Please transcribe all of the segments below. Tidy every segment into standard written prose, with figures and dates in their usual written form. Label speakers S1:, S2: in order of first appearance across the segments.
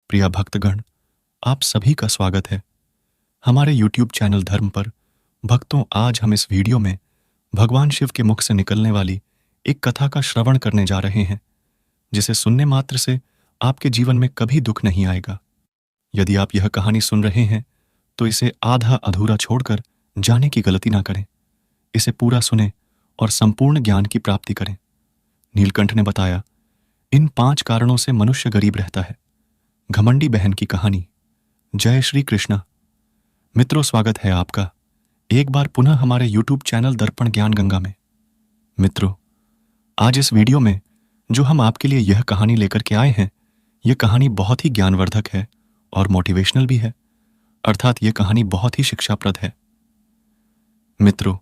S1: प्रिय भक्तगण, आप सभी का स्वागत है हमारे YouTube चैनल धर्म पर। भक्तों, आज हम इस वीडियो में भगवान शिव के मुख से निकलने वाली एक कथा का श्रवण करने जा रहे हैं, जिसे सुनने मात्र से आपके जीवन में कभी दुख नहीं आएगा। यदि आप यह कहानी सुन रहे हैं तो इसे आधा अधूरा छोड़कर जाने की गलती ना करें। इसे पूरा सुने और संपूर्ण ज्ञान की प्राप्ति करें। नीलकंठ ने बताया, इन 5 कारणों से मनुष्य गरीब रहता है। घमंडी बहन की कहानी। जय श्री कृष्णा। मित्रों, स्वागत है आपका एक बार पुनः हमारे YouTube चैनल दर्पण ज्ञान गंगा में। मित्रों, आज इस वीडियो में जो हम आपके लिए यह कहानी लेकर के आए हैं, यह कहानी बहुत ही ज्ञानवर्धक है और मोटिवेशनल भी है, अर्थात यह कहानी बहुत ही शिक्षाप्रद है। मित्रों,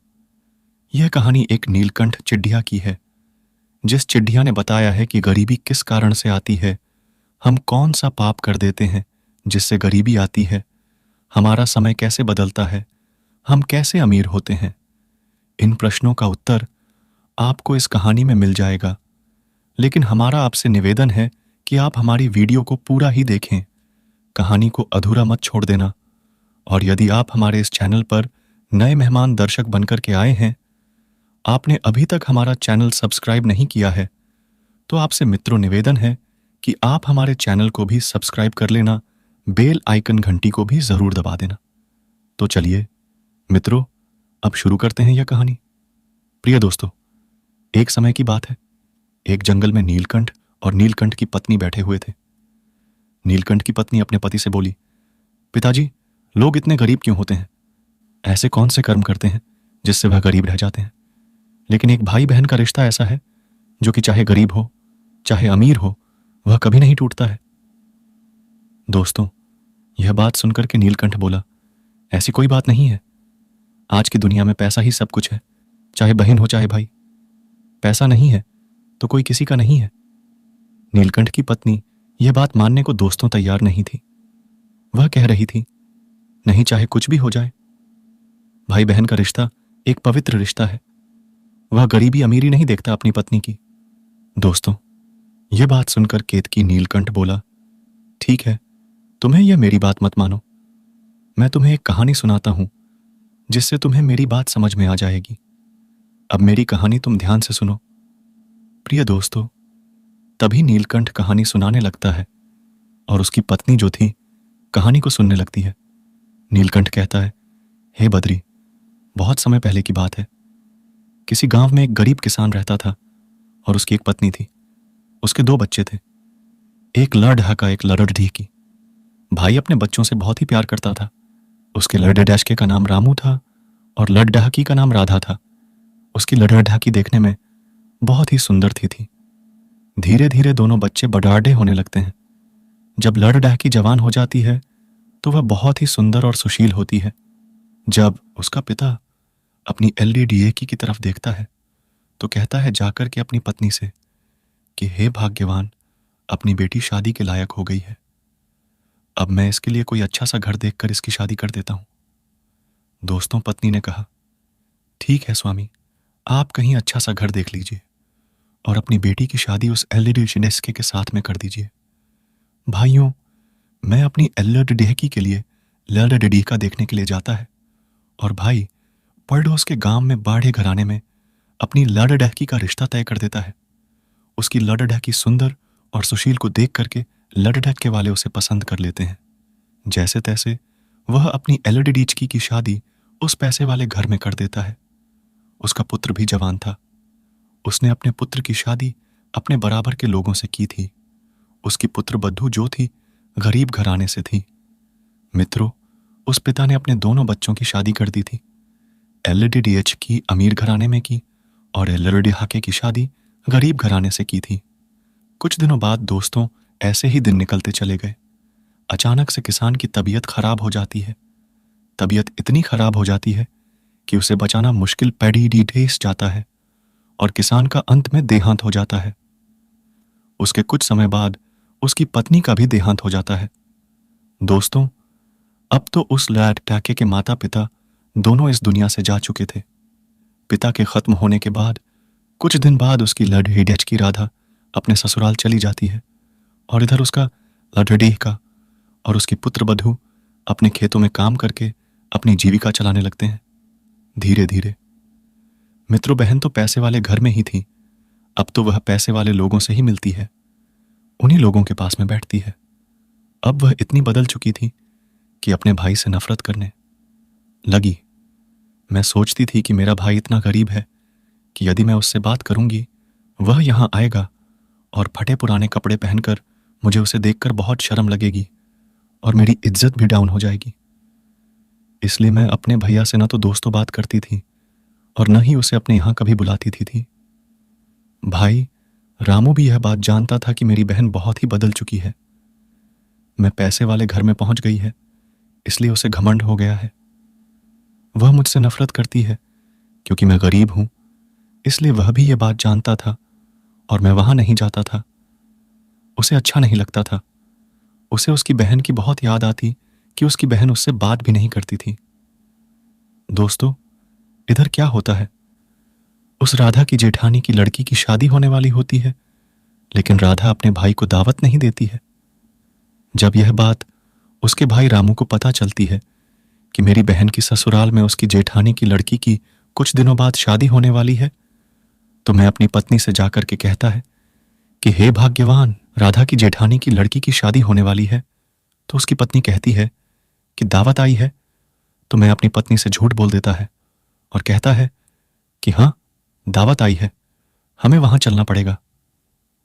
S1: यह कहानी एक नीलकंठ चिड़िया की है, जिस चिड़िया ने बताया है कि गरीबी किस कारण से आती है, हम कौन सा पाप कर देते हैं जिससे गरीबी आती है, हमारा समय कैसे बदलता है, हम कैसे अमीर होते हैं। इन प्रश्नों का उत्तर आपको इस कहानी में मिल जाएगा, लेकिन हमारा आपसे निवेदन है कि आप हमारी वीडियो को पूरा ही देखें, कहानी को अधूरा मत छोड़ देना। और यदि आप हमारे इस चैनल पर नए मेहमान दर्शक बनकर के आए हैं, आपने अभी तक हमारा चैनल सब्सक्राइब नहीं किया है, तो आपसे मित्रों निवेदन है कि आप हमारे चैनल को भी सब्सक्राइब कर लेना, बेल आइकन घंटी को भी जरूर दबा देना। तो चलिए मित्रों, अब शुरू करते हैं यह कहानी। प्रिय दोस्तों, एक समय की बात है, एक जंगल में नीलकंठ और नीलकंठ की पत्नी बैठे हुए थे। नीलकंठ की पत्नी अपने पति से बोली, पिताजी, लोग इतने गरीब क्यों होते हैं? ऐसे कौन से कर्म करते हैं जिससे वह गरीब रह जाते हैं? लेकिन एक भाई बहन का रिश्ता ऐसा है जो कि चाहे गरीब हो चाहे अमीर हो, वह कभी नहीं टूटता है। दोस्तों, यह बात सुनकर के नीलकंठ बोला, ऐसी कोई बात नहीं है। आज की दुनिया में पैसा ही सब कुछ है, चाहे बहन हो चाहे भाई। पैसा नहीं है तो कोई किसी का नहीं है। नीलकंठ की पत्नी यह बात मानने को दोस्तों तैयार नहीं थी। वह कह रही थी, नहीं, चाहे कुछ भी हो जाए, भाई बहन का रिश्ता एक पवित्र रिश्ता है। वह गरीबी अमीरी नहीं देखता अपनी पत्नी की। दोस्तों, यह बात सुनकर केतकी नीलकंठ बोला, ठीक है, तुम्हें यह मेरी बात मत मानो। मैं तुम्हें एक कहानी सुनाता हूं जिससे तुम्हें मेरी बात समझ में आ जाएगी। अब मेरी कहानी तुम ध्यान से सुनो। प्रिय दोस्तों, तभी नीलकंठ कहानी सुनाने लगता है और उसकी पत्नी जो थी कहानी को सुनने लगती है। नीलकंठ कहता है, हे बद्री, बहुत समय पहले की बात है। किसी गांव में एक गरीब किसान रहता था और उसकी एक पत्नी थी। उसके 2 बच्चे थे, एक लड़ढाका, एक लड़ढीकी। भाई अपने बच्चों से बहुत ही प्यार करता था। उसके लड़ढाके का नाम रामू था और लड़ढाकी का नाम राधा था। उसकी लड़ढाकी देखने में बहुत ही सुंदर थी। धीरे धीरे दोनों बच्चे बड़ाढ़े होने लगते हैं। जब लड़ढाकी जवान हो जाती है तो वह बहुत ही सुंदर और सुशील होती है। जब उसका पिता अपनी LDDAकी की तरफ देखता है तो कहता है जाकर के अपनी पत्नी से कि हे भाग्यवान, अपनी बेटी शादी के लायक हो गई है। अब मैं इसके लिए कोई अच्छा सा घर देखकर इसकी शादी कर देता हूं। दोस्तों, पत्नी ने कहा, ठीक है स्वामी, आप कहीं अच्छा सा घर देख लीजिए और अपनी बेटी की शादी उस LDDAके के साथ में कर दीजिए। भाइयों, मैं अपनी LDDAकी के लिए लड़ढीका देखने के लिए जाता है और भाई पड़ोस के गांव में बाढ़े घराने में अपनी लड़ढाकी का रिश्ता तय कर देता है। उसकी लड़ढाकी सुंदर और सुशील को देख करके लड़ढाके वाले उसे पसंद कर लेते हैं। जैसे तैसे वह अपनी LDDAकी की शादी उस पैसे वाले घर में कर देता है। उसका पुत्र भी जवान था। उसने अपने पुत्र की शादी अपने बराबर के लोगों से की थी। उसकी पुत्र बद्धू जो थी, गरीब घराने से थी। मित्रों, उस पिता ने अपने दोनों बच्चों की शादी कर दी थी। LDDAकी अमीर घराने में की और लड़ढाके की शादी गरीब घराने से की थी। कुछ दिनों बाद दोस्तों, ऐसे ही दिन निकलते चले गए। अचानक से किसान की तबीयत खराब हो जाती है। तबीयत इतनी खराब हो जाती है कि उसे बचाना मुश्किल पैठेस जाता है और किसान का अंत में देहांत हो जाता है। उसके कुछ समय बाद उसकी पत्नी का भी देहांत हो जाता है। दोस्तों, अब तो उस लड़ढाके के माता पिता दोनों इस दुनिया से जा चुके थे। पिता के खत्म होने के बाद कुछ दिन बाद उसकी लड़ढाकी राधा अपने ससुराल चली जाती है और इधर उसका लड़ढीका और उसकी पुत्र वधू अपने खेतों में काम करके अपनी जीविका चलाने लगते हैं। धीरे धीरे मित्रों, बहन तो पैसे वाले घर में ही थी, अब तो वह पैसे वाले लोगों से ही मिलती है, उन्हीं लोगों के पास में बैठती है। अब वह इतनी बदल चुकी थी कि अपने भाई से नफरत करने लगी। मैं सोचती थी कि मेरा भाई इतना गरीब है कि यदि मैं उससे बात करूंगी, वह यहां आएगा और फटे पुराने कपड़े पहनकर मुझे उसे देखकर बहुत शर्म लगेगी और मेरी इज्जत भी डाउन हो जाएगी। इसलिए मैं अपने भैया से न तो दोस्तों बात करती थी और न ही उसे अपने यहां कभी बुलाती थी। भाई रामू भी यह बात जानता था कि मेरी बहन बहुत ही बदल चुकी है। मैं पैसे वाले घर में पहुंच गई है, इसलिए उसे घमंड हो गया है। वह मुझसे नफरत करती है क्योंकि मैं गरीब हूं, इसलिए वह भी यह बात जानता था और मैं वहां नहीं जाता था। उसे अच्छा नहीं लगता था। उसे उसकी बहन की बहुत याद आती कि उसकी बहन उससे बात भी नहीं करती थी। दोस्तों, इधर क्या होता है, उस राधा की जेठानी की लड़की की शादी होने वाली होती है, लेकिन राधा अपने भाई को दावत नहीं देती है। जब यह बात उसके भाई रामू को पता चलती है कि मेरी बहन की ससुराल में उसकी जेठानी की लड़की की कुछ दिनों बाद शादी होने वाली है, तो मैं अपनी पत्नी से जाकर के कहता है कि हे भाग्यवान, राधा की जेठानी की लड़की की शादी होने वाली है। तो उसकी पत्नी कहती है कि दावत आई है। तो मैं अपनी पत्नी से झूठ बोल देता है और कहता है कि हाँ, दावत आई है, हमें वहां चलना पड़ेगा।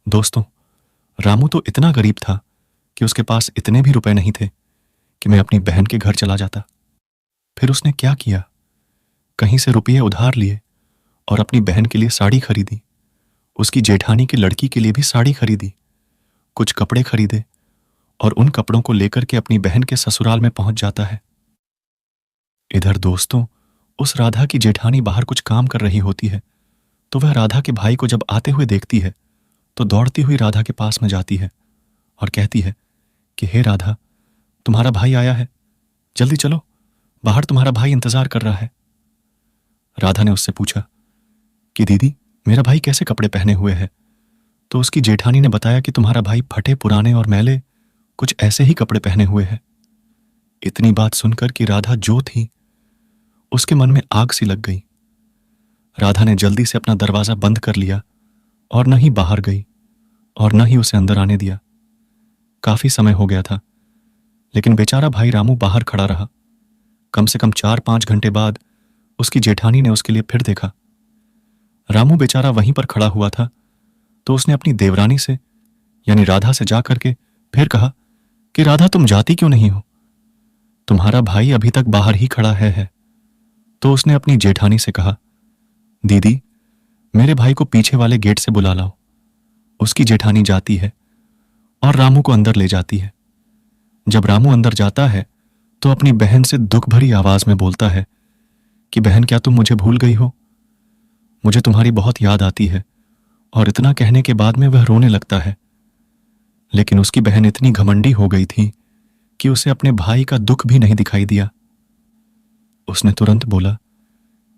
S1: दोस्तों, रामू तो इतना गरीब था कि उसके पास इतने भी रुपए नहीं थे कि मैं अपनी बहन के घर चला जाता। फिर उसने क्या किया, कहीं से रुपये उधार लिए और अपनी बहन के लिए साड़ी खरीदी, उसकी जेठानी की लड़की के लिए भी साड़ी खरीदी, कुछ कपड़े खरीदे और उन कपड़ों को लेकर के अपनी बहन के ससुराल में पहुंच जाता है। इधर दोस्तों, उस राधा की जेठानी बाहर कुछ काम कर रही होती है, तो वह राधा के भाई को जब आते हुए देखती है तो दौड़ती हुई राधा के पास में जाती है और कहती है कि हे राधा, तुम्हारा भाई आया है, जल्दी चलो, बाहर तुम्हारा भाई इंतजार कर रहा है। राधा ने उससे पूछा कि दीदी, मेरा भाई कैसे कपड़े पहने हुए है? तो उसकी जेठानी ने बताया कि तुम्हारा भाई फटे पुराने और मैले कुछ ऐसे ही कपड़े पहने हुए है। इतनी बात सुनकर कि राधा जो थी उसके मन में आग सी लग गई। राधा ने जल्दी से अपना दरवाजा बंद कर लिया और न ही बाहर गई और न ही उसे अंदर आने दिया। काफी समय हो गया था, लेकिन बेचारा भाई रामू बाहर खड़ा रहा। कम से कम 4-5 घंटे बाद उसकी जेठानी ने उसके लिए फिर देखा। रामू बेचारा वहीं पर खड़ा हुआ था, तो उसने अपनी देवरानी से यानी राधा से जाकर के फिर कहा कि राधा, तुम जाती क्यों नहीं हो? तुम्हारा भाई अभी तक बाहर ही खड़ा है। तो उसने अपनी जेठानी से कहा, दीदी, मेरे भाई को पीछे वाले गेट से बुला लाओ। उसकी जेठानी जाती है और रामू को अंदर ले जाती है। जब रामू अंदर जाता है तो अपनी बहन से दुख भरी आवाज में बोलता है कि बहन, क्या तुम मुझे भूल गई हो? मुझे तुम्हारी बहुत याद आती है। और इतना कहने के बाद में वह रोने लगता है। लेकिन उसकी बहन इतनी घमंडी हो गई थी कि उसे अपने भाई का दुख भी नहीं दिखाई दिया। उसने तुरंत बोला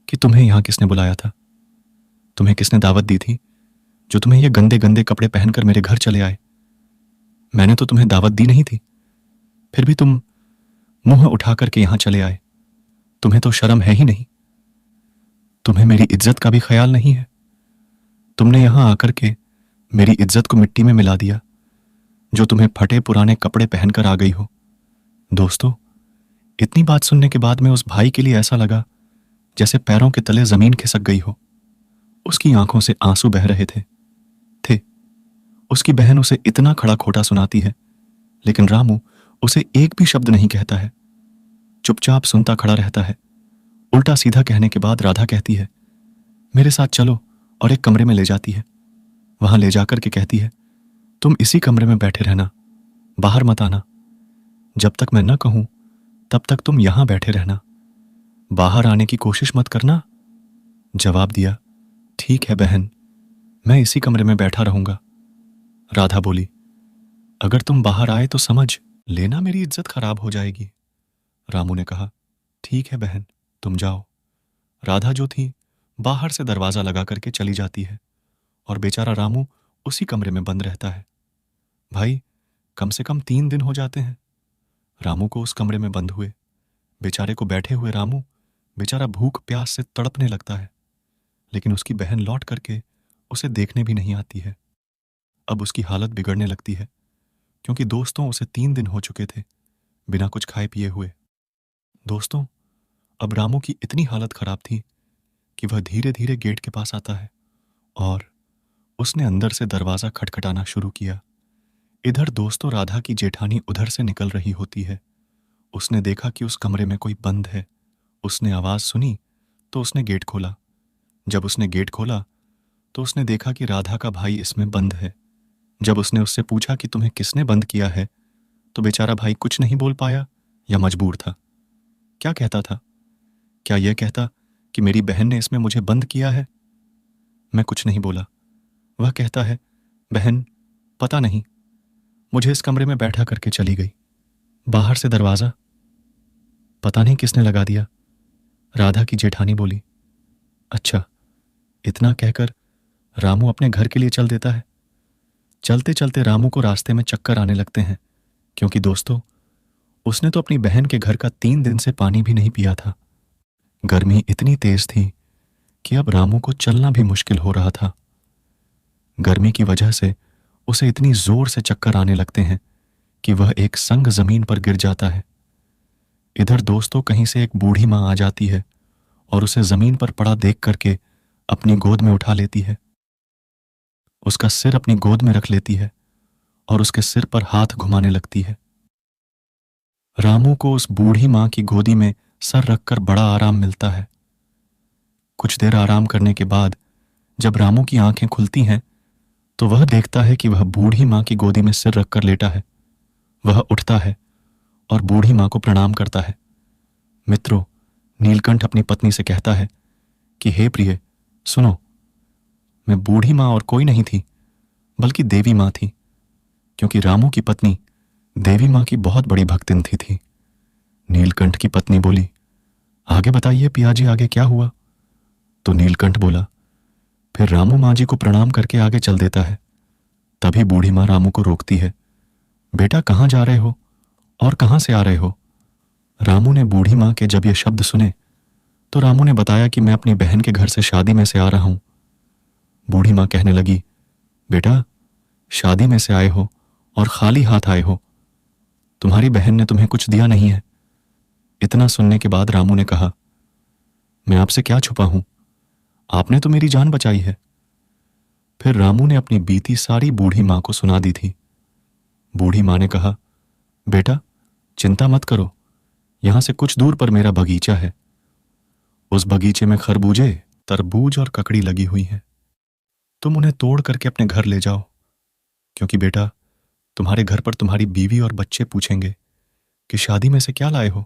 S1: कि तुम्हें यहां किसने बुलाया था? तुम्हें किसने दावत दी थी जो तुम्हें ये गंदे गंदे कपड़े पहनकर मेरे घर चले आए? मैंने तो तुम्हें दावत दी नहीं थी, फिर भी तुम मुंह उठा करके यहां चले आए। तुम्हें तो शर्म है ही नहीं। तुम्हें मेरी इज्जत का भी ख्याल नहीं है। तुमने यहां आकर के मेरी इज्जत को मिट्टी में मिला दिया, जो तुम्हें फटे पुराने कपड़े पहनकर आ गई हो। दोस्तों, इतनी बात सुनने के बाद में उस भाई के लिए ऐसा लगा जैसे पैरों के तले जमीन खिसक गई हो। उसकी आंखों से आंसू बह रहे थे। उसकी बहन उसे इतना खड़ा खोटा सुनाती है, लेकिन रामू उसे एक भी शब्द नहीं कहता है, चुपचाप सुनता खड़ा रहता है। उल्टा सीधा कहने के बाद राधा कहती है, मेरे साथ चलो, और एक कमरे में ले जाती है। वहां ले जाकर के कहती है, तुम इसी कमरे में बैठे रहना, बाहर मत आना। जब तक मैं न कहूं तब तक तुम यहां बैठे रहना, बाहर आने की कोशिश मत करना। जवाब दिया, ठीक है बहन, मैं इसी कमरे में बैठा रहूंगा। राधा बोली, अगर तुम बाहर आए तो समझ लेना मेरी इज्जत खराब हो जाएगी। रामू ने कहा, ठीक है बहन, तुम जाओ। राधा जो थी बाहर से दरवाजा लगा करके चली जाती है और बेचारा रामू उसी कमरे में बंद रहता है। भाई, कम से कम 3 दिन हो जाते हैं रामू को उस कमरे में बंद हुए बेचारे को बैठे हुए रामू बेचारा भूख प्यास से तड़पने लगता है, लेकिन उसकी बहन लौट करके उसे देखने भी नहीं आती है। अब उसकी हालत बिगड़ने लगती है, क्योंकि दोस्तों उसे 3 दिन हो चुके थे बिना कुछ खाए पिए हुए। दोस्तों, अब रामू की इतनी हालत खराब थी कि वह धीरे धीरे गेट के पास आता है और उसने अंदर से दरवाजा खटखटाना शुरू किया। इधर दोस्तों राधा की जेठानी उधर से निकल रही होती है। उसने देखा कि उस कमरे में कोई बंद है। उसने आवाज सुनी तो उसने गेट खोला। जब उसने गेट खोला तो उसने देखा कि राधा का भाई इसमें बंद है। जब उसने उससे पूछा कि तुम्हें किसने बंद किया है, तो बेचारा भाई कुछ नहीं बोल पाया या मजबूर था। क्या कहता था? क्या यह कहता कि मेरी बहन ने इसमें मुझे बंद किया है? मैं कुछ नहीं बोला। वह कहता है, बहन, पता नहीं, मुझे इस कमरे में बैठा करके चली गई। बाहर से दरवाजा पता नहीं किसने लगा दिया। राधा की जेठानी बोली। अच्छा, इतना कहकर रामू अपने घर के लिए चल देता है। चलते चलते रामू को रास्ते में चक्कर आने लगते हैं, क्योंकि दोस्तों उसने तो अपनी बहन के घर का 3 दिन से पानी भी नहीं पिया था। गर्मी इतनी तेज थी कि अब रामू को चलना भी मुश्किल हो रहा था। गर्मी की वजह से उसे इतनी जोर से चक्कर आने लगते हैं कि वह एक संग जमीन पर गिर जाता है। इधर दोस्तों कहीं से एक बूढ़ी मां आ जाती है और उसे जमीन पर पड़ा देख करके अपनी गोद में उठा लेती है। उसका सिर अपनी गोद में रख लेती है और उसके सिर पर हाथ घुमाने लगती है। रामू को उस बूढ़ी मां की गोदी में सर रखकर बड़ा आराम मिलता है। कुछ देर आराम करने के बाद जब रामू की आंखें खुलती हैं तो वह देखता है कि वह बूढ़ी मां की गोदी में सिर रखकर लेटा है। वह उठता है और बूढ़ी मां को प्रणाम करता है। मित्रों, नीलकंठ अपनी पत्नी से कहता है कि हे प्रिय, सुनो, मैं बूढ़ी मां और कोई नहीं थी बल्कि देवी मां थी, क्योंकि रामू की पत्नी देवी मां की बहुत बड़ी भक्तिन थी। नीलकंठ की पत्नी बोली, आगे बताइए पियाजी, आगे क्या हुआ? तो नीलकंठ बोला, फिर रामू मां जी को प्रणाम करके आगे चल देता है। तभी बूढ़ी मां रामू को रोकती है। बेटा, कहाँ जा रहे हो और कहाँ से आ रहे हो? रामू ने बूढ़ी मां के जब ये शब्द सुने तो रामू ने बताया कि मैं अपनी बहन के घर से शादी में से आ रहा हूं। बूढ़ी मां कहने लगी, बेटा, शादी में से आए हो और खाली हाथ आए हो, तुम्हारी बहन ने तुम्हें कुछ दिया नहीं है। इतना सुनने के बाद रामू ने कहा, मैं आपसे क्या छुपा हूं, आपने तो मेरी जान बचाई है। फिर रामू ने अपनी बीती सारी बूढ़ी मां को सुना दी थी। बूढ़ी मां ने कहा, बेटा, चिंता मत करो, यहां से कुछ दूर पर मेरा बगीचा है। उस बगीचे में खरबूजे, तरबूज और ककड़ी लगी हुई हैं। तुम उन्हें तोड़ करके अपने घर ले जाओ, क्योंकि बेटा, तुम्हारे घर पर तुम्हारी बीवी और बच्चे पूछेंगे कि शादी में से क्या लाए हो,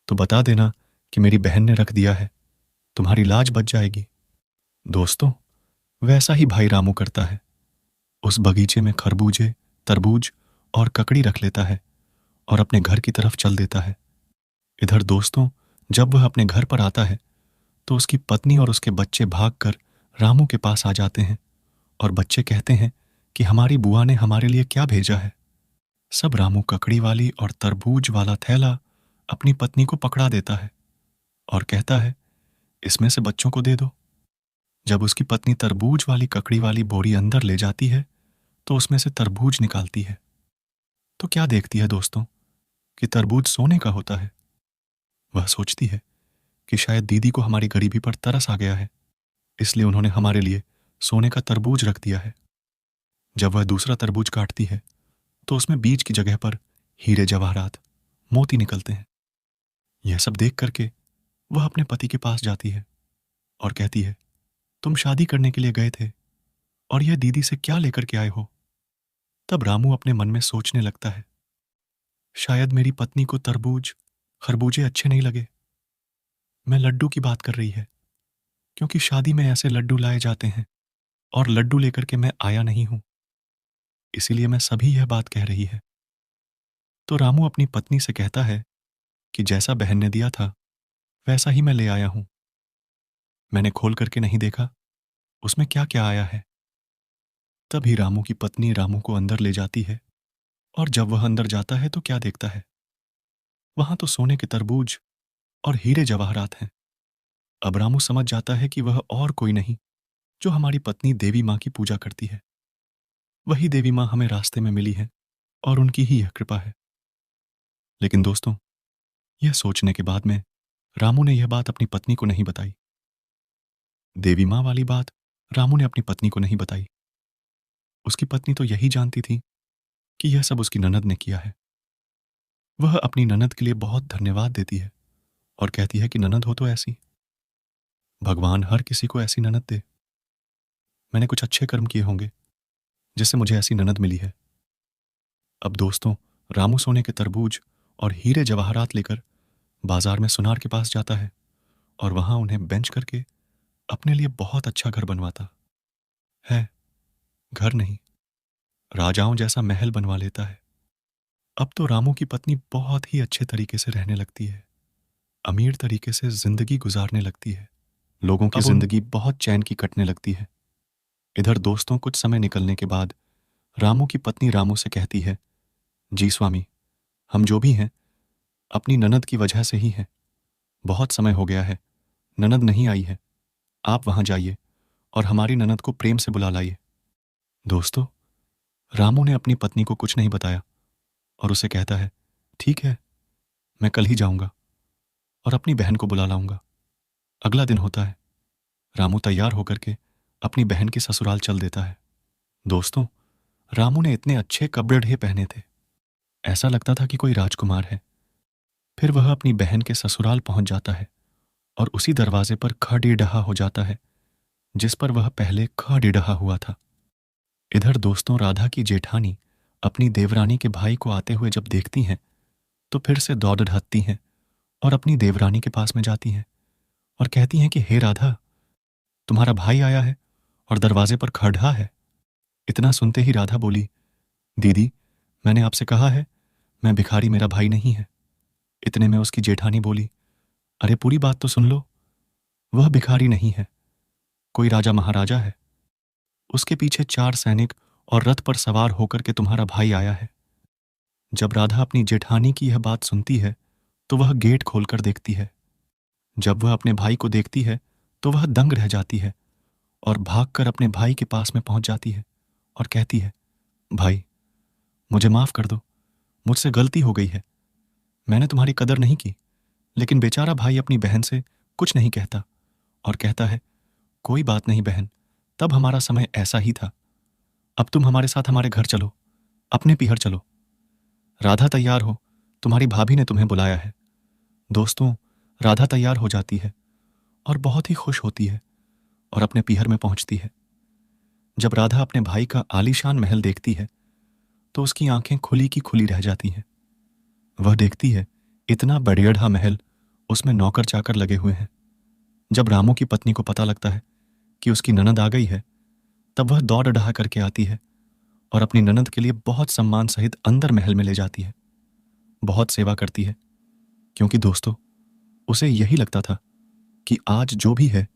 S1: तो बता देना कि मेरी बहन ने रख दिया है, तुम्हारी लाज बच जाएगी। दोस्तों, वैसा ही भाई रामू करता है। उस बगीचे में खरबूजे, तरबूज और ककड़ी रख लेता है और अपने घर की तरफ चल देता है। इधर दोस्तों, जब वह अपने घर पर आता है तो उसकी पत्नी और उसके बच्चे भागकर रामू के पास आ जाते हैं और बच्चे कहते हैं कि हमारी बुआ ने हमारे लिए क्या भेजा है। सब रामू ककड़ी वाली और तरबूज वाला थैला अपनी पत्नी को पकड़ा देता है और कहता है, इसमें से बच्चों को दे दो। जब उसकी पत्नी तरबूज वाली ककड़ी वाली बोरी अंदर ले जाती है तो उसमें से तरबूज निकालती है, तो क्या देखती है दोस्तों कि तरबूज सोने का होता है। वह सोचती है कि शायद दीदी को हमारी गरीबी पर तरस आ गया है, इसलिए उन्होंने हमारे लिए सोने का तरबूज रख दिया है। जब वह दूसरा तरबूज काटती है तो उसमें बीज की जगह पर हीरे जवाहरात, मोती निकलते हैं। यह सब देख करके वह अपने पति के पास जाती है और कहती है, तुम शादी करने के लिए गए थे और यह दीदी से क्या लेकर के आए हो? तब रामू अपने मन में सोचने लगता है, शायद मेरी पत्नी को तरबूज, खरबूजे अच्छे नहीं लगे। मैं लड्डू की बात कर रही है, क्योंकि शादी में ऐसे लड्डू लाए जाते हैं और लड्डू लेकर के मैं आया नहीं हूं, इसीलिए मैं सभी यह बात कह रही है। तो रामू अपनी पत्नी से कहता है कि जैसा बहन ने दिया था वैसा ही मैं ले आया हूं। मैंने खोल करके नहीं देखा उसमें क्या क्या आया है। तभी रामू की पत्नी रामू को अंदर ले जाती है और जब वह अंदर जाता है तो क्या देखता है वहां तो सोने के तरबूज और हीरे जवाहरात हैं। अब रामू समझ जाता है कि वह और कोई नहीं, जो हमारी पत्नी देवी माँ की पूजा करती है। वही देवी माँ हमें रास्ते में मिली है और उनकी ही यह कृपा है। लेकिन दोस्तों, यह सोचने के बाद में रामू ने यह बात अपनी पत्नी को नहीं बताई। देवी माँ वाली बात रामू ने अपनी पत्नी को नहीं बताई। उसकी पत्नी तो यही जानती थी कि यह सब उसकी ननद ने किया है। वह अपनी ननद के लिए बहुत धन्यवाद देती है और कहती है कि ननद हो तो ऐसी, भगवान हर किसी को ऐसी ननद दे। मैंने कुछ अच्छे कर्म किए होंगे जिससे मुझे ऐसी ननद मिली है। अब दोस्तों, रामू सोने के तरबूज और हीरे जवाहरात लेकर बाजार में सुनार के पास जाता है और वहां उन्हें बेंच करके अपने लिए बहुत अच्छा घर बनवाता है। घर नहीं, राजाओं जैसा महल बनवा लेता है। अब तो रामू की पत्नी बहुत ही अच्छे तरीके से रहने लगती है, अमीर तरीके से जिंदगी गुजारने लगती है। लोगों की जिंदगी बहुत चैन की कटने लगती है। इधर दोस्तों, कुछ समय निकलने के बाद रामू की पत्नी रामू से कहती है, जी स्वामी, हम जो भी हैं अपनी ननद की वजह से ही हैं। बहुत समय हो गया है, ननद नहीं आई है। आप वहां जाइए और हमारी ननद को प्रेम से बुला लाइए। दोस्तों, रामू ने अपनी पत्नी को कुछ नहीं बताया और उसे कहता है, ठीक है, मैं कल ही जाऊंगा और अपनी बहन को बुला लाऊंगा। अगला दिन होता है। रामू तैयार होकर के अपनी बहन के ससुराल चल देता है। दोस्तों, रामू ने इतने अच्छे कपड़े ढे पहने थे, ऐसा लगता था कि कोई राजकुमार है। फिर वह अपनी बहन के ससुराल पहुंच जाता है और उसी दरवाजे पर खड़ीडहा हो जाता है जिस पर वह पहले खड़ीडहा हुआ था। इधर दोस्तों, राधा की जेठानी अपनी देवरानी के भाई को आते हुए जब देखती हैं तो फिर से दौड़ ढहती हैं और अपनी देवरानी के पास में जाती हैं और कहती हैं कि हे राधा, तुम्हारा भाई आया है और दरवाजे पर खड़ा है। इतना सुनते ही राधा बोली, दीदी, मैंने आपसे कहा है मैं भिखारी, मेरा भाई नहीं है। इतने में उसकी जेठानी बोली, अरे पूरी बात तो सुन लो, वह भिखारी नहीं है, कोई राजा महाराजा है। उसके पीछे 4 सैनिक और रथ पर सवार होकर के तुम्हारा भाई आया है। जब राधा अपनी जेठानी की यह बात सुनती है तो वह गेट खोलकर देखती है। जब वह अपने भाई को देखती है तो वह दंग रह जाती है और भागकर अपने भाई के पास में पहुंच जाती है और कहती है, भाई, मुझे माफ कर दो, मुझसे गलती हो गई है। मैंने तुम्हारी कदर नहीं की। लेकिन बेचारा भाई अपनी बहन से कुछ नहीं कहता और कहता है, कोई बात नहीं बहन, तब हमारा समय ऐसा ही था। अब तुम हमारे साथ हमारे घर चलो, अपने पीहर चलो। राधा तैयार हो, तुम्हारी भाभी ने तुम्हें बुलाया है। दोस्तों, राधा तैयार हो जाती है और बहुत ही खुश होती है और अपने पीहर में पहुंचती है। जब राधा अपने भाई का आलीशान महल देखती है तो उसकी आंखें खुली की खुली रह जाती हैं। वह देखती है इतना बढ़िया महल, उसमें नौकर चाकर लगे हुए हैं। जब रामू की पत्नी को पता लगता है कि उसकी ननद आ गई है, तब वह दौड़ डहा करके आती है और अपनी ननद के लिए बहुत सम्मान सहित अंदर महल में ले जाती है। बहुत सेवा करती है, क्योंकि दोस्तों, उसे यही लगता था कि आज जो भी है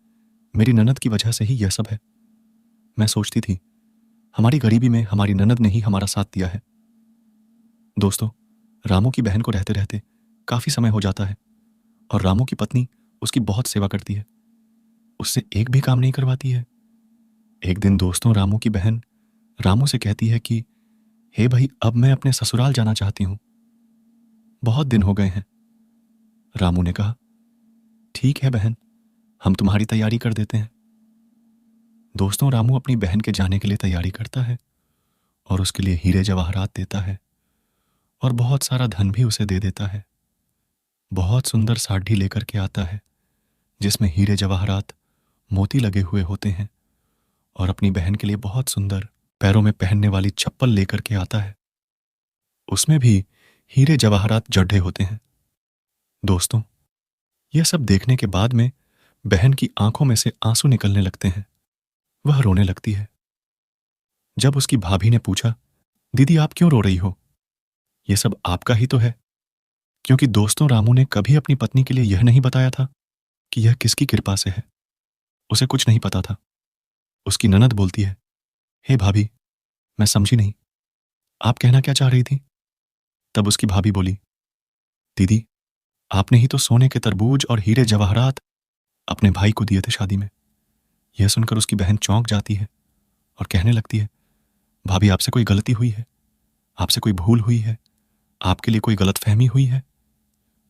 S1: मेरी ननद की वजह से ही यह सब है। मैं सोचती थी, हमारी गरीबी में हमारी ननद ने ही हमारा साथ दिया है। दोस्तों, रामू की बहन को रहते रहते काफी समय हो जाता है और रामू की पत्नी उसकी बहुत सेवा करती है, उससे एक भी काम नहीं करवाती है। एक दिन दोस्तों, रामू की बहन रामू से कहती है कि हे भाई, अब मैं अपने ससुराल जाना चाहती हूं, बहुत दिन हो गए हैं। रामू ने कहा, ठीक है बहन, हम तुम्हारी तैयारी कर देते हैं। दोस्तों, रामू अपनी बहन के जाने के लिए तैयारी करता है और उसके लिए हीरे जवाहरात देता है और बहुत सारा धन भी उसे दे देता है। बहुत सुंदर साड़ी लेकर के आता है जिसमें हीरे जवाहरात मोती लगे हुए होते हैं और अपनी बहन के लिए बहुत सुंदर पैरों में पहनने वाली चप्पल लेकर के आता है, उसमें भी हीरे जवाहरात जड़े होते हैं। दोस्तों, यह सब देखने के बाद में बहन की आंखों में से आंसू निकलने लगते हैं। वह रोने लगती है। जब उसकी भाभी ने पूछा, दीदी आप क्यों रो रही हो, यह सब आपका ही तो है। क्योंकि दोस्तों, रामू ने कभी अपनी पत्नी के लिए यह नहीं बताया था कि यह किसकी कृपा से है। उसे कुछ नहीं पता था। उसकी ननद बोलती है, हे भाभी, मैं समझी नहीं, आप कहना क्या चाह रही थी। तब उसकी भाभी बोली, दीदी, आपने ही तो सोने के तरबूज और हीरे जवाहरात अपने भाई को दिए थे शादी में। यह सुनकर उसकी बहन चौंक जाती है और कहने लगती है, भाभी आपसे कोई गलती हुई है, आपसे कोई भूल हुई है, आपके लिए कोई गलतफहमी हुई है।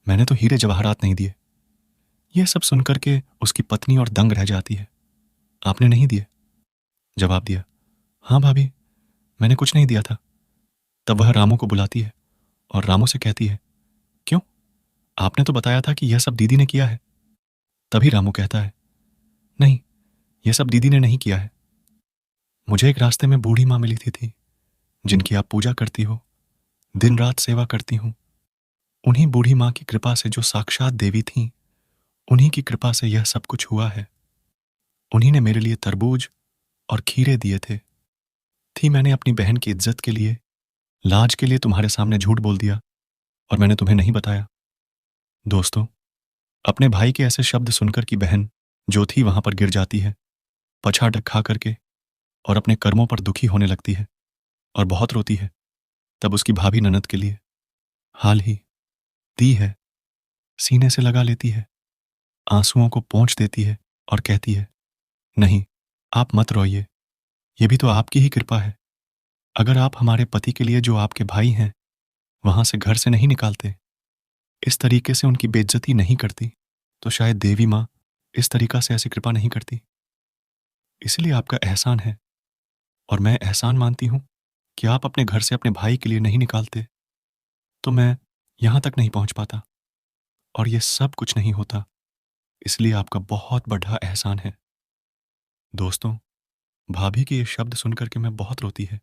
S1: मैंने तो हीरे जवाहरात नहीं दिए। यह सब सुनकर के उसकी पत्नी और दंग रह जाती है। आपने नहीं दिए? जवाब दिया, हाँ भाभी, मैंने कुछ नहीं दिया था। तब वह रामू को बुलाती है और रामू से कहती है, क्यों, आपने तो बताया था कि यह सब दीदी ने किया है। तभी रामू कहता है, नहीं, यह सब दीदी ने नहीं किया है। मुझे एक रास्ते में बूढ़ी माँ मिली थी जिनकी आप पूजा करती हो, दिन रात सेवा करती हूं। उन्हीं बूढ़ी माँ की कृपा से, जो साक्षात देवी थीं, उन्हीं की कृपा से यह सब कुछ हुआ है। उन्हीं ने मेरे लिए तरबूज और खीरे दिए थे। मैंने अपनी बहन की इज्जत के लिए, लाज के लिए तुम्हारे सामने झूठ बोल दिया और मैंने तुम्हें नहीं बताया। दोस्तों, अपने भाई के ऐसे शब्द सुनकर की बहन जो थी वहां पर गिर जाती है, पछाड़ खा करके, और अपने कर्मों पर दुखी होने लगती है और बहुत रोती है। तब उसकी भाभी ननद के लिए हाल ही दी है सीने से लगा लेती है, आंसुओं को पोंछ देती है और कहती है, नहीं, आप मत रोइए, ये भी तो आपकी ही कृपा है। अगर आप हमारे पति के लिए, जो आपके भाई हैं, वहां से घर से नहीं निकालते, इस तरीके से उनकी बेइज्जती नहीं करती, तो शायद देवी माँ इस तरीका से ऐसी कृपा नहीं करती। इसलिए आपका एहसान है, और मैं एहसान मानती हूं कि आप अपने घर से अपने भाई के लिए नहीं निकालते, तो मैं यहां तक नहीं पहुंच पाता और ये सब कुछ नहीं होता। इसलिए आपका बहुत बड़ा एहसान है। दोस्तों, भाभी के ये शब्द सुनकर के मैं बहुत रोती है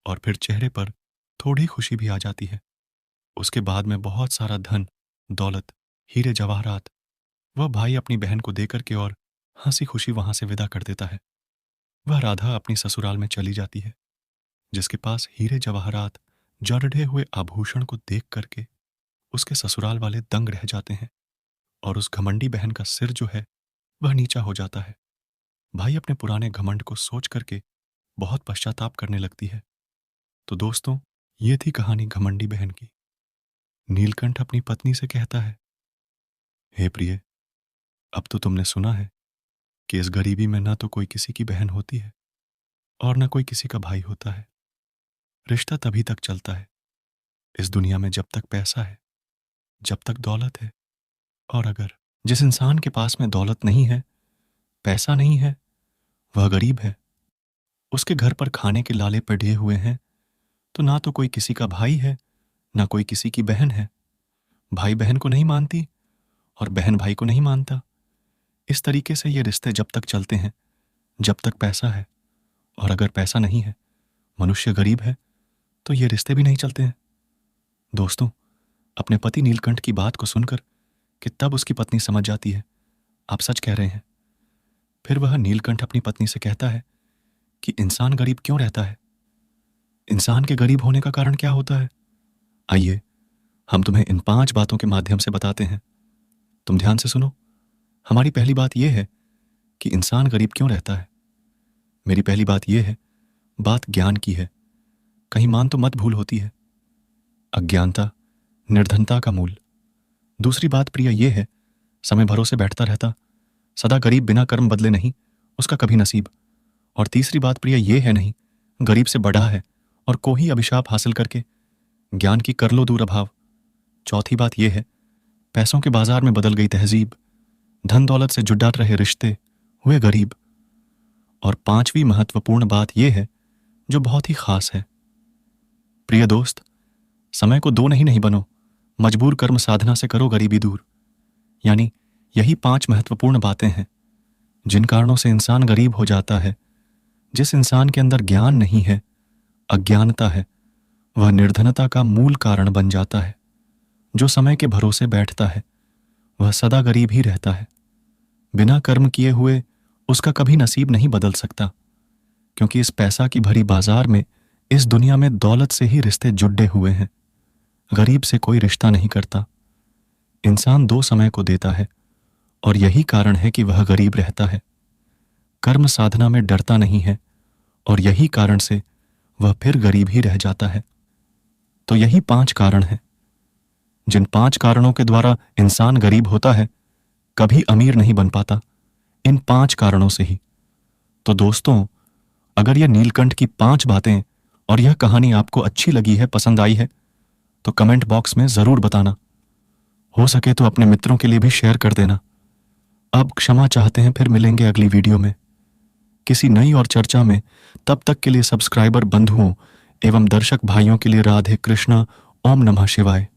S1: और फिर चेहरे पर थोड़ी खुशी भी आ जाती है। उसके बाद में बहुत सारा धन, दौलत, हीरे जवाहरात वह भाई अपनी बहन को देकर के और हंसी खुशी वहां से विदा कर देता है। वह राधा अपनी ससुराल में चली जाती है, जिसके पास हीरे जवाहरात, जड़े हुए आभूषण को देख करके उसके ससुराल वाले दंग रह जाते हैं और उस घमंडी बहन का सिर जो है वह नीचा हो जाता है। भाई अपने पुराने घमंड को सोच करके बहुत पश्चाताप करने लगती है। तो दोस्तों, ये थी कहानी घमंडी बहन की। नीलकंठ अपनी पत्नी से कहता है, हे प्रिय, अब तो तुमने सुना है कि इस गरीबी में ना तो कोई किसी की बहन होती है और ना कोई किसी का भाई होता है। रिश्ता तभी तक चलता है इस दुनिया में जब तक पैसा है, जब तक दौलत है। और अगर जिस इंसान के पास में दौलत नहीं है, पैसा नहीं है, वह गरीब है, उसके घर पर खाने के लाले पड़े हुए हैं, तो ना तो कोई किसी का भाई है, ना कोई किसी की बहन है। भाई बहन को नहीं मानती और बहन भाई को नहीं मानता। इस तरीके से ये रिश्ते जब तक चलते हैं जब तक पैसा है, और अगर पैसा नहीं है, मनुष्य गरीब है, तो ये रिश्ते भी नहीं चलते हैं। दोस्तों, अपने पति नीलकंठ की बात को सुनकर कि तब उसकी पत्नी समझ जाती है, आप सच कह रहे हैं। फिर वह नीलकंठ अपनी पत्नी से कहता है कि इंसान गरीब क्यों रहता है, इंसान के गरीब होने का कारण क्या होता है। आइए, हम तुम्हें इन 5 बातों के माध्यम से बताते हैं। तुम ध्यान से सुनो। हमारी पहली बात यह है कि इंसान गरीब क्यों रहता है। मेरी पहली बात यह है, बात ज्ञान की है। कहीं मान तो मत भूल होती है। अज्ञानता निर्धनता का मूल। दूसरी बात प्रिय यह है, समय भरोसे बैठता रहता, सदा गरीब बिना कर्म बदले नहीं, उसका कभी नसीब। और तीसरी बात प्रिय यह है, नहीं, गरीब से बड़ा है और कोई अभिशाप हासिल करके ज्ञान की कर लो दूर अभाव। चौथी बात यह है, पैसों के बाजार में बदल गई तहजीब, धन दौलत से जुड़ रहे रिश्ते हुए गरीब। और पांचवी महत्वपूर्ण बात यह है, जो बहुत ही खास है, प्रिय दोस्त, समय को दो नहीं बनो, मजबूर कर्म साधना से करो गरीबी दूर। यानी यही 5 महत्वपूर्ण बातें हैं जिन कारणों से इंसान गरीब हो जाता है। जिस इंसान के अंदर ज्ञान नहीं है, अज्ञानता है, वह निर्धनता का मूल कारण बन जाता है। जो समय के भरोसे बैठता है, वह सदा गरीब ही रहता है। बिना कर्म किए हुए उसका कभी नसीब नहीं बदल सकता, क्योंकि इस पैसा की भरी बाजार में, इस दुनिया में दौलत से ही रिश्ते जुड़े हुए हैं। गरीब से कोई रिश्ता नहीं करता। इंसान 2 समय को देता है और यही कारण है कि वह गरीब रहता है। कर्म साधना में डरता नहीं है और यही कारण से वह फिर गरीब ही रह जाता है। तो यही 5 कारण हैं जिन 5 कारणों के द्वारा इंसान गरीब होता है, कभी अमीर नहीं बन पाता, इन 5 कारणों से ही। तो दोस्तों, अगर यह नीलकंठ की 5 बातें और यह कहानी आपको अच्छी लगी है, पसंद आई है, तो कमेंट बॉक्स में जरूर बताना। हो सके तो अपने मित्रों के लिए भी शेयर कर देना। अब क्षमा चाहते हैं, फिर मिलेंगे अगली वीडियो में किसी नई और चर्चा में। तब तक के लिए सब्सक्राइबर बंधुओं एवं दर्शक भाइयों के लिए राधे कृष्णा। ओम नमः शिवाय।